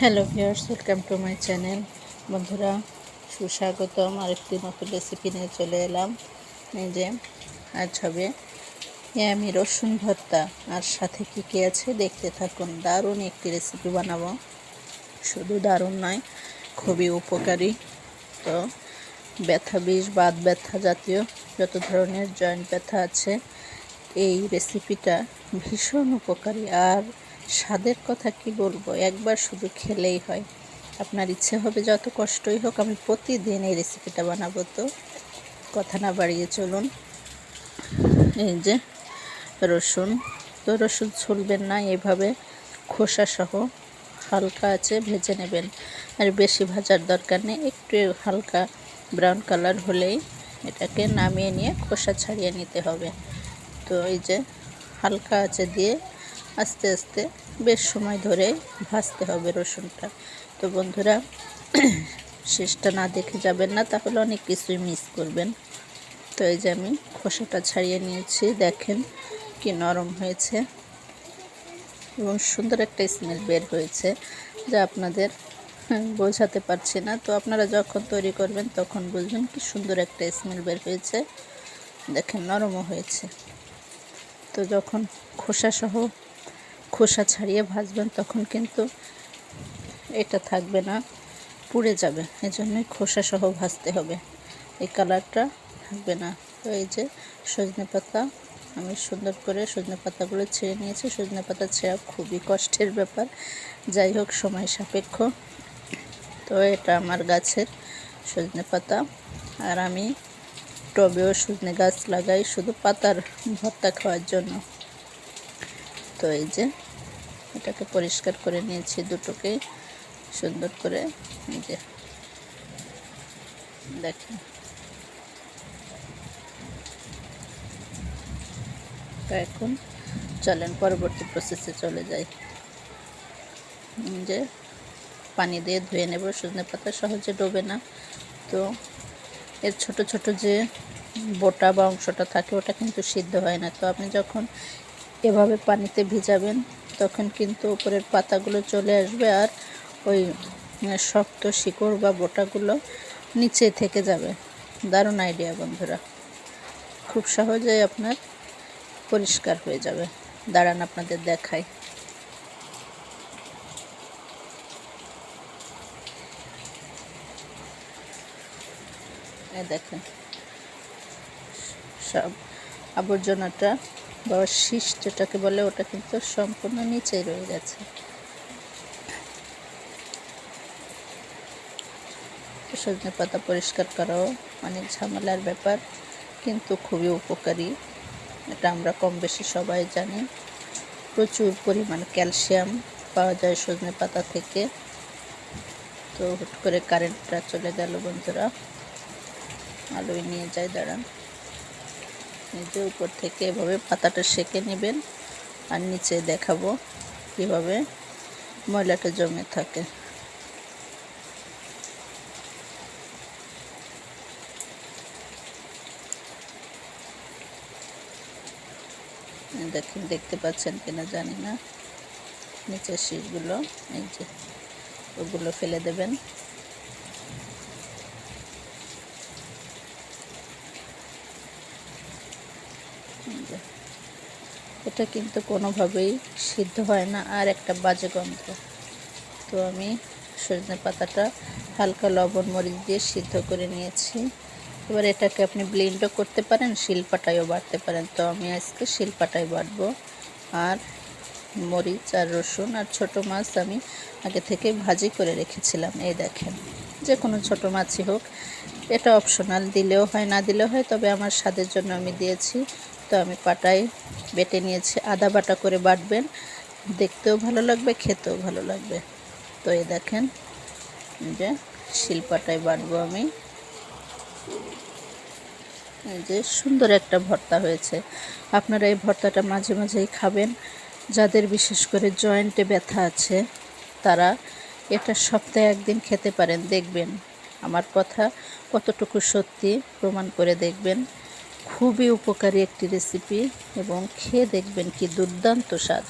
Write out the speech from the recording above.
Hello viewers, welcome to my channel. বন্ধুরা, সুস্বাগতম আরেকটি নতুন রেসিপি নিয়ে চলে এলাম। এই যে আজ হবে আমি রসুন ভর্তা, আর সাথে কী কী আছে দেখতে থাকুন। দারুণ একটি রেসিপি বানাবো, শুধু দারুণ নয়, খুবই উপকারী। তো ব্যথা বিষ, বাত ব্যথা জাতীয় যত ধরনের জয়েন্ট ব্যথা আছে, এই রেসিপিটা ভীষণ উপকারী। আর স্বাদের কথা কি বলবো, একবার শুধু খেলেই হয়, আপনার ইচ্ছে হবে যত কষ্টই হোক আমি প্রতিদিন এই রেসিপিটা বানাবো। তো কথা না বাড়িয়ে চলুন। এই যে রসুন, তো রসুন ছুলবেন না, এইভাবে খোসা সহ হালকা আছে ভেজে নেবেন। আর বেশি ভাজার দরকার নেই, একটু হালকা ব্রাউন কালার হলেই এটাকে নামিয়ে নিয়ে খোসা ছাড়িয়ে নিতে হবে। তো এই যে হালকা আঁচে দিয়ে আস্তে আস্তে বেশ সময় ধরে ভাজতে হবে রসুনটা। তো বন্ধুরা, শেষটা না দেখে যাবেন না, তাহলে অনেক কিছুই মিস করবেন। তো এই যে আমি খোসাটা ছাড়িয়ে নিয়েছি, দেখেন কি নরম হয়েছে এবং সুন্দর একটা স্মেল বের হয়েছে, যা আপনাদের বোঝাতে পারছি না। তো আপনারা যখন তৈরি করবেন তখন বুঝবেন কি সুন্দর একটা স্মেল বের হয়েছে। দেখেন নরমও হয়েছে। তো যখন খোসা ছাড়িয়ে ভাজবেন তখন কিন্তু এটা থাকবে না, পুড়ে যাবে, এজন্যই খোসা সহ ভাজতে হবে, এই কালারটা থাকবে না। তো এই যে সজনে পাতা, আমি সুন্দর করে সজনে পাতাগুলো ছেড়ে নিয়েছি। সজনে পাতা ছেঁড়া খুবই কষ্টের ব্যাপার, যাই হোক সময় সাপেক্ষ। তো এটা আমার গাছের সজনে পাতা, আর আমি টবেও সজনে গাছ লাগাই শুধু পাতার ভর্তা খাওয়ার জন্য। তো এই যে এটাকে পরিষ্কার করে নিয়েছি, দুটোকে সুন্দর করে। এই যে দেখেন, তো এখন চলেন পরবর্তী প্রসেসে চলে যাই। যে পানি দিয়ে ধুয়ে নেব, সজনে পাতা সহজে ডোবে না। তো এর ছোট ছোট যে বোটা বা অংশটা থাকে ওটা কিন্তু সিদ্ধ হয় না। তো আপনি যখন এভাবে পানিতে ভিজাবেন তখন কিন্তু উপরের পাতাগুলো চলে আসবে, আর ওই শক্ত শিকড় বা বোটাগুলো নিচে থেকে যাবে। দারুণ আইডিয়া বন্ধুরা, খুব সহজেই আপনার পরিষ্কার হয়ে যাবে। দাঁড়ান আপনাদের দেখাই। দেখেন সব আবর্জনাটা বা শীষ যেটাকে বলে ওটা কিন্তু সম্পূর্ণ নিচেই রয়ে গেছে। সজনে পাতা পরিষ্কার করাও অনেক ঝামেলার ব্যাপার, কিন্তু খুবই উপকারী। এটা আমরা কম বেশি সবাই জানি। প্রচুর পরিমাণ ক্যালসিয়াম পাওয়া যায় সজনে পাতা থেকে। তো হুট করে কারেন্টটা চলে গেল বন্ধুরা, আলোয় নিয়ে যায়, দাঁড়ান। এই যে উপর থেকে এভাবে পাতাটা সেঁকে নেবেন, আর নিচে দেখাবো কীভাবে ময়লাটা জমে থাকে। দেখেন, দেখতে পাচ্ছেন কিনা জানি না, নিচের শীষগুলো এই যে ওগুলো ফেলে দেবেন। এটা কিন্তু কোনোভাবেই সিদ্ধ হয় না, আর একটা বাজে গন্ধ। তো আমি সজনে পাতাটা হালকা লবণ মরিচ দিয়ে সিদ্ধ করে নিয়েছি। এবার এটাকে আপনি ব্লেন্ডও করতে পারেন, শিলপাটায়ও বাটতে পারেন। তো আমি আজকে শিলপাটায় বাটবো। আর মরিচ আর রসুন আর ছোটো মাছ আমি আগে থেকে ভাজি করে রেখেছিলাম। এই দেখেন, যে কোনো ছোটো মাছই হোক, এটা অপশনাল, দিলেও হয় না দিলেও হয়, তবে আমার স্বাদের জন্য আমি দিয়েছি। তো আমি পাটায় বেটে নিয়েছি, আদা বাটা করে বাটবেন, দেখতেও ভালো লাগবে, খেতেও ভালো লাগবে। তো এই দেখেন, যে শিলপাটায় বাটবো আমি। এই যে সুন্দর একটা ভর্তা হয়েছে। আপনারা এই ভর্তাটা মাঝে মাঝেই খাবেন। যাদের বিশেষ করে জয়েন্টে ব্যথা আছে তারা এটা সপ্তাহে একদিন খেতে পারেন, দেখবেন আমার কথা কতটুকু সত্যি প্রমাণ করে দেখবেন। খুবই উপকারী একটি রেসিপি, এবং খেয়ে দেখবেন কি দুর্দান্ত স্বাদ।